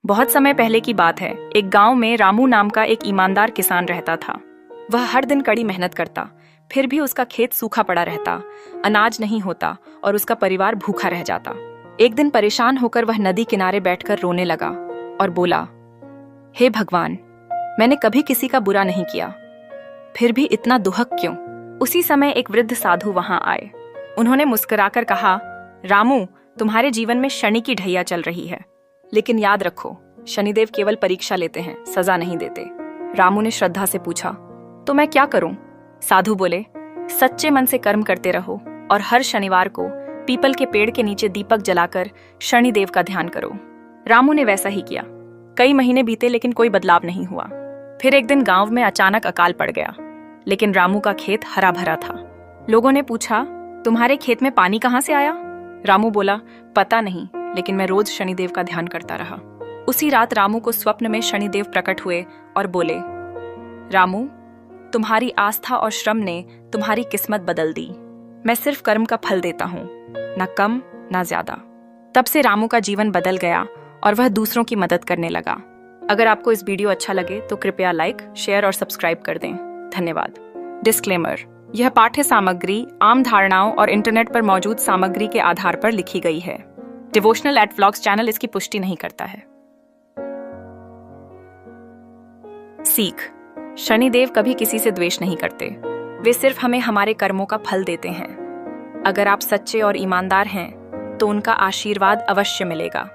बहुत समय पहले की बात है। एक गांव में रामू नाम का एक ईमानदार किसान रहता था। वह हर दिन कड़ी मेहनत करता, फिर भी उसका खेत सूखा पड़ा रहता, अनाज नहीं होता और उसका परिवार भूखा रह जाता। एक दिन परेशान होकर वह नदी किनारे बैठकर रोने लगा और बोला, हे भगवान, मैंने कभी किसी का बुरा नहीं किया, फिर भी इतना दुहक क्यों? उसी समय एक वृद्ध साधु वहां आए। उन्होंने मुस्कुराकर कहा, रामू, तुम्हारे जीवन में शनि की ढैया चल रही है, लेकिन याद रखो, शनिदेव केवल परीक्षा लेते हैं, सजा नहीं देते। रामू ने श्रद्धा से पूछा, तो मैं क्या करूं? साधु बोले, सच्चे मन से कर्म करते रहो और हर शनिवार को पीपल के पेड़ के नीचे दीपक जलाकर शनिदेव का ध्यान करो। रामू ने वैसा ही किया। कई महीने बीते लेकिन कोई बदलाव नहीं हुआ। फिर एक दिन गांव में अचानक अकाल पड़ गया, लेकिन रामू का खेत हरा भरा था। लोगों ने पूछा, तुम्हारे खेत में पानी कहाँ से आया? रामू बोला, पता नहीं, लेकिन मैं रोज शनिदेव का ध्यान करता रहा। उसी रात रामू को स्वप्न में शनिदेव प्रकट हुए और बोले, रामू, तुम्हारी आस्था और श्रम ने तुम्हारी किस्मत बदल दी। मैं सिर्फ कर्म का फल देता हूँ, ना कम ना ज्यादा। तब से रामू का जीवन बदल गया और वह दूसरों की मदद करने लगा। अगर आपको इस वीडियो अच्छा लगे तो कृपया लाइक, शेयर और सब्सक्राइब कर दें। धन्यवाद। डिस्क्लेमर: यह पाठ्य सामग्री आम धारणाओं और इंटरनेट पर मौजूद सामग्री के आधार पर लिखी गई है। डिवोशनल @व्लॉग्स चैनल इसकी पुष्टि नहीं करता है। सीख: शनिदेव कभी किसी से द्वेष नहीं करते, वे सिर्फ हमें हमारे कर्मों का फल देते हैं। अगर आप सच्चे और ईमानदार हैं तो उनका आशीर्वाद अवश्य मिलेगा।